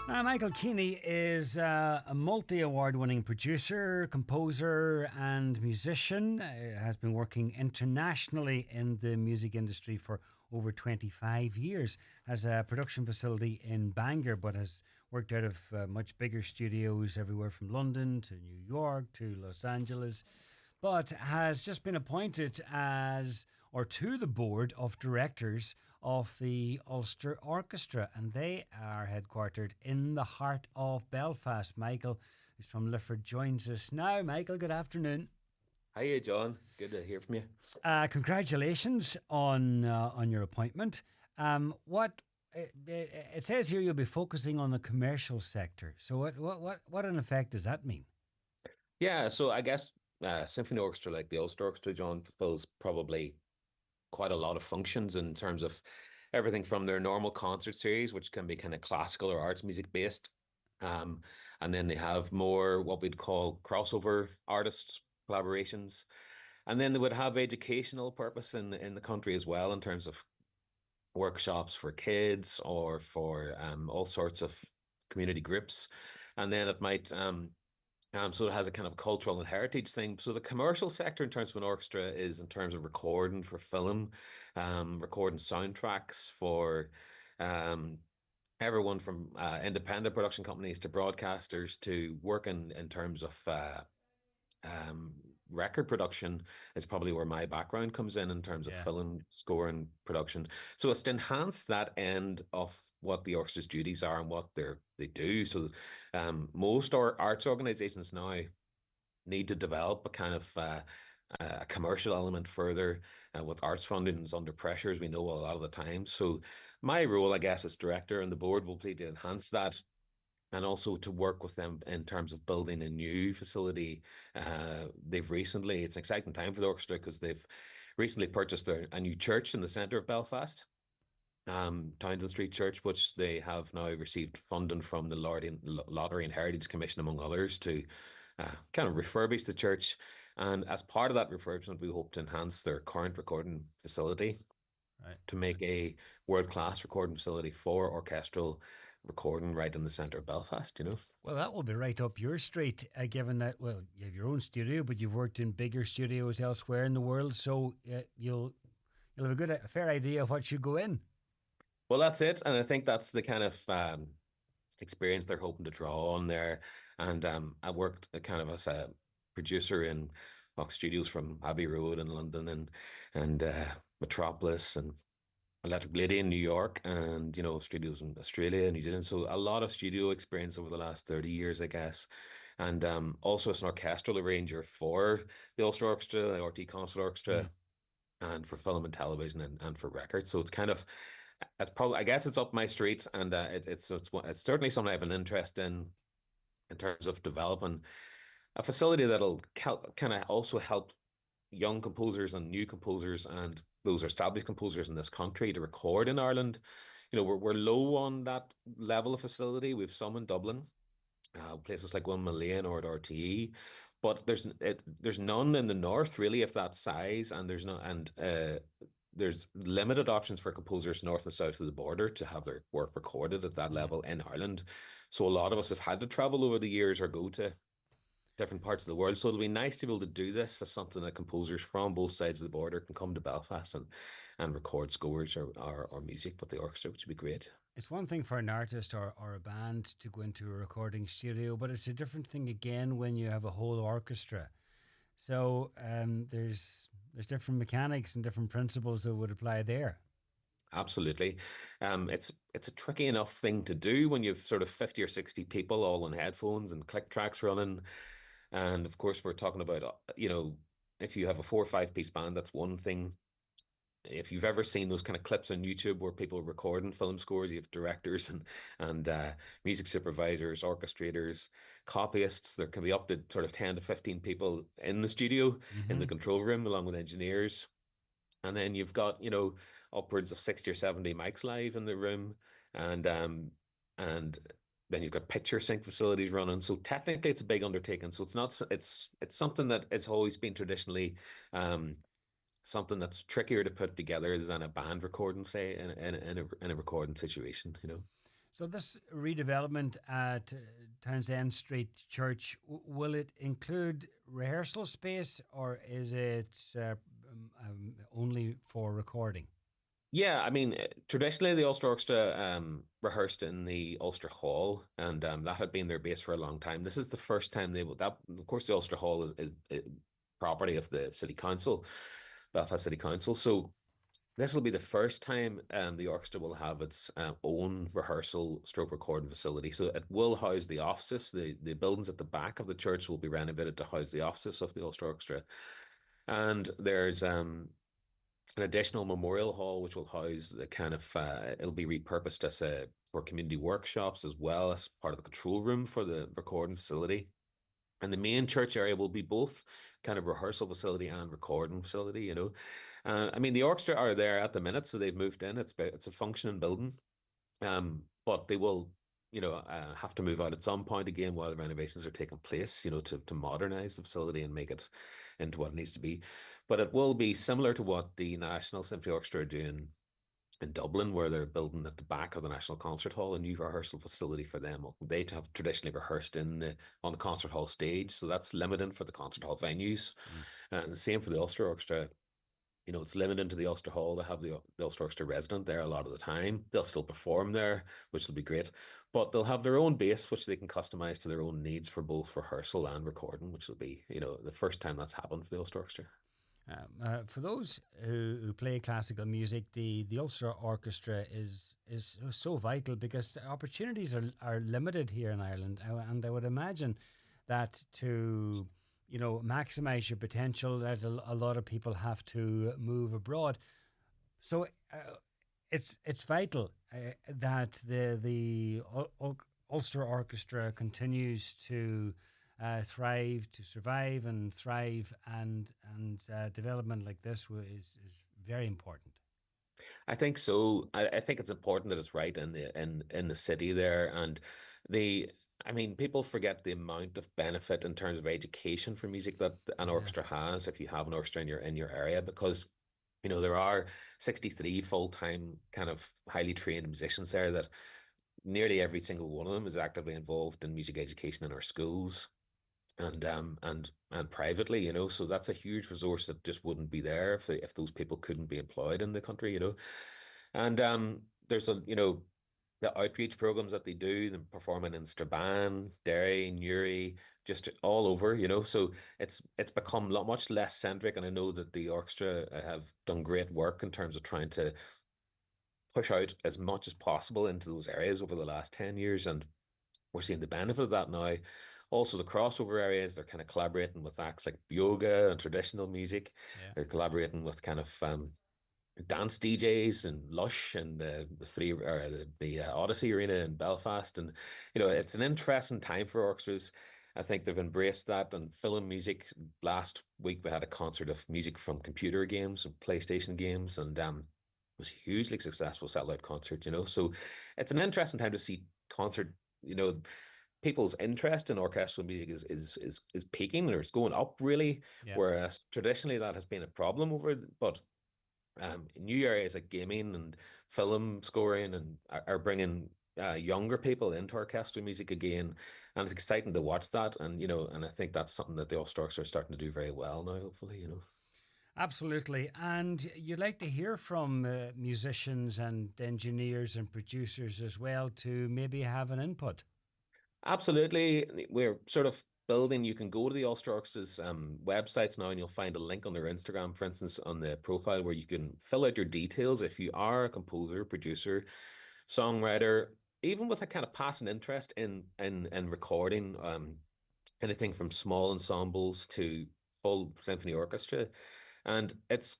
Now, Michael Keeney is a multi-award winning producer, composer and musician. Has been working internationally in the music industry for over 25 years. Has a production facility in Bangor, but has worked out of much bigger studios everywhere from London to New York to Los Angeles, but has just been appointed to the board of directors of the Ulster Orchestra, and they are headquartered in the heart of Belfast. Michael, who's from Lifford, joins us now. Michael, good afternoon. Hiya, John. Good to hear from you. Congratulations on your appointment. What it says here, you'll be focusing on the commercial sector. So what in effect does that mean? Yeah, so I guess symphony orchestra like the Ulster Orchestra, John, fulfills probably quite a lot of functions in terms of everything from their normal concert series, which can be kind of classical or arts music based. And then they have more what we'd call crossover artist collaborations. And then they would have educational purpose in the country as well, in terms of workshops for kids or for all sorts of community groups. And then it might so it has a kind of cultural and heritage thing. So the commercial sector in terms of an orchestra is in terms of recording for film, recording soundtracks for um, everyone from independent production companies to broadcasters to working in terms of record production is probably where my background comes in terms of Yeah. film score and production. So it's to enhance that end of what the orchestra's duties are and what they do. So most arts organizations now need to develop a kind of a commercial element further with arts funding is under pressure, as we know a lot of the time. So my role, I guess, as director and the board will be to enhance that and also to work with them in terms of building a new facility. It's an exciting time for the orchestra because they've recently purchased a new church in the centre of Belfast, Townsend Street Church, which they have now received funding from the Lottery and Heritage Commission, among others, to kind of refurbish the church. And as part of that refurbishment, we hope to enhance their current recording facility Right. to make a world-class recording facility for orchestral recording right in the centre of Belfast, you know. Well, that will be right up your street, given that, well, you have your own studio, but you've worked in bigger studios elsewhere in the world, so you'll have a fair idea of what should go in. Well, that's it. And I think that's the kind of experience they're hoping to draw on there. And I worked kind of as a producer in studios from Abbey Road in London and Metropolis and Electric Lady in New York and, studios in Australia and New Zealand. So a lot of studio experience over the last 30 years, I guess. And also as an orchestral arranger for the Ulster Orchestra, the RT Concert Mm. Orchestra, and for film and television and for records. So it's probably, I guess it's up my street, and it's certainly something I have an interest in terms of developing a facility that'll kind of also help young composers and new composers and those established composers in this country to record in Ireland. We're low on that level of facility. We've some in Dublin, places like Wilmot Lane or at RTE, but there's none in the north really of that size, and there's limited options for composers north and south of the border to have their work recorded at that Yeah. level in Ireland. So a lot of us have had to travel over the years or go to different parts of the world. So it'll be nice to be able to do this as something that composers from both sides of the border can come to Belfast and record scores or music with the orchestra, which would be great. It's one thing for an artist or a band to go into a recording studio, but it's a different thing again when you have a whole orchestra. So there's different mechanics and different principles that would apply there. Absolutely. It's a tricky enough thing to do when you've sort of 50 or 60 people all on headphones and click tracks running. And of course, we're talking about, if you have a 4 or 5 piece band, that's one thing. If you've ever seen those kind of clips on YouTube where people are recording film scores, you have directors and music supervisors, orchestrators, copyists. There can be up to sort of 10 to 15 people in the studio, in the Hmm. control room, along with engineers. And then you've got, upwards of 60 or 70 mics live in the room. And then you've got picture sync facilities running. So technically it's a big undertaking. So it's something that it's always been traditionally something that's trickier to put together than a band recording, say, in a recording situation. So this redevelopment at Townsend Street Church, will it include rehearsal space or is it only for recording? Yeah, I mean, traditionally the Ulster Orchestra rehearsed in the Ulster Hall, and that had been their base for a long time. This is the first time they that. Of course, the Ulster Hall is property of the City Council, Belfast City Council. So this will be the first time the orchestra will have its own rehearsal stroke recording facility. So it will house the offices. The buildings at the back of the church will be renovated to house the offices of the Ulster Orchestra. And there's an additional memorial hall which will house the kind of it'll be repurposed as a for community workshops as well as part of the control room for the recording facility. And the main church area will be both kind of rehearsal facility and recording facility, you know. I mean, the orchestra are there at the minute, so they've moved in. It's a functioning building, but they will, have to move out at some point again while the renovations are taking place, to modernize the facility and make it into what it needs to be. But it will be similar to what the National Symphony Orchestra are doing in Dublin, where they're building at the back of the National Concert Hall a new rehearsal facility for them. They have traditionally rehearsed on the concert hall stage, so that's limiting for the concert hall venues. Mm. And the same for the Ulster Orchestra. It's limited to the Ulster Hall. They have the Ulster Orchestra resident there a lot of the time. They'll still perform there, which will be great. But they'll have their own base, which they can customize to their own needs for both rehearsal and recording, which will be, the first time that's happened for the Ulster Orchestra. For those who play classical music, the Ulster Orchestra is so vital because opportunities are limited here in Ireland, and I would imagine that to maximize your potential, that a lot of people have to move abroad. So it's vital that the Ulster Orchestra continues to thrive, to survive and thrive, and development like this is very important. I think so. I think it's important that it's right in the city there, and the. I mean, people forget the amount of benefit in terms of education for music that an Yeah, orchestra has if you have an orchestra in your area, because there are 63 full-time kind of highly trained musicians there that nearly every single one of them is actively involved in music education in our schools and privately, so that's a huge resource that just wouldn't be there if those people couldn't be employed in the country. And there's the outreach programs that they do, them performing in Strabane, Derry, Newry, just all over, so it's become a lot much less centric. And I know that the orchestra have done great work in terms of trying to push out as much as possible into those areas over the last 10 years, and we're seeing the benefit of that now. Also, the crossover areas, they're kind of collaborating with acts like yoga and traditional music. yeah. They're collaborating with kind of dance DJs and Lush and the Odyssey Arena in Belfast. And it's an interesting time for orchestras. I think they've embraced that. And film music, last week we had a concert of music from computer games and PlayStation games, and it was a hugely successful satellite concert. So it's an interesting time to see concert. People's interest in orchestral music is peaking, or it's going up really, Yeah. whereas traditionally that has been a problem but new areas like gaming and film scoring and are bringing younger people into orchestral music again, and it's exciting to watch that. And I think that's something that the Ulster Orchestra are starting to do very well now, hopefully. Absolutely. And you'd like to hear from musicians and engineers and producers as well to maybe have an input. Absolutely. We're sort of building. You can go to the Ulster Orchestra's websites now, and you'll find a link on their Instagram, for instance, on the profile, where you can fill out your details if you are a composer, producer, songwriter, even with a kind of passing interest in recording, anything from small ensembles to full symphony orchestra. And it's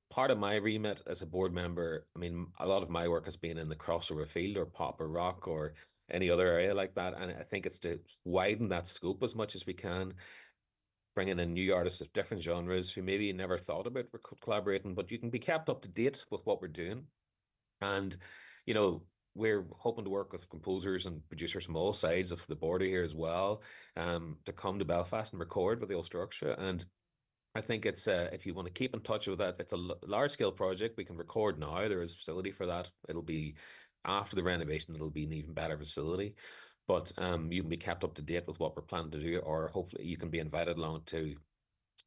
part of my remit as a board member. I mean, a lot of my work has been in the crossover field, or pop or rock, or any other area like that. And I think it's to widen that scope as much as we can, bringing in new artists of different genres who maybe never thought about collaborating, but you can be kept up to date with what we're doing. And, you know, we're hoping to work with composers and producers from all sides of the border here as well, to come to Belfast and record with the Ulster Orchestra. And I think it's if you want to keep in touch with that, it's a large scale project. We can record now. There is a facility for that. It'll be after the renovation, it'll be an even better facility. But you can be kept up to date with what we're planning to do, or hopefully you can be invited along to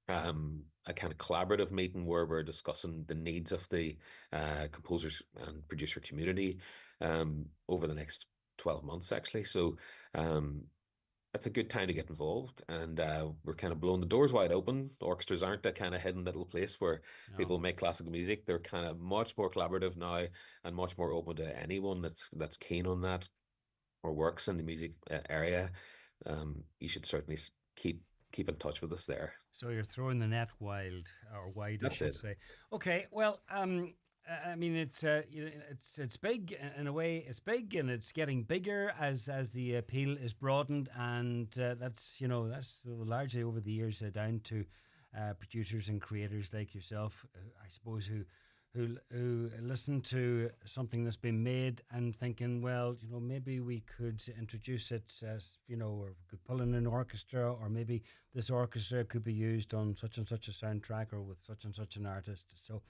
a kind of collaborative meeting where we're discussing the needs of the composers and producer community over the next 12 months, actually. So it's a good time to get involved, and we're kind of blowing the doors wide open. Orchestras aren't that kind of hidden little place where No. people make classical music. They're kind of much more collaborative now and much more open to anyone that's keen on that or works in the music area. You should certainly keep in touch with us there. So you're throwing the net wild, or wide, I That's should it. say. Okay, well, I mean, it's big in a way. It's big, and it's getting bigger as the appeal is broadened, and that's largely over the years down to producers and creators like yourself, I suppose, who listen to something that's been made and thinking, well, maybe we could introduce it as, or we could pull in an orchestra, or maybe this orchestra could be used on such and such a soundtrack or with such and such an artist. So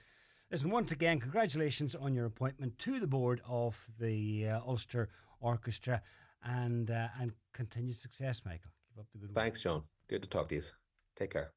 listen, once again, congratulations on your appointment to the board of the Ulster Orchestra, and continued success, Michael. Keep up the good work. Thanks, John. Good to talk to you. Take care.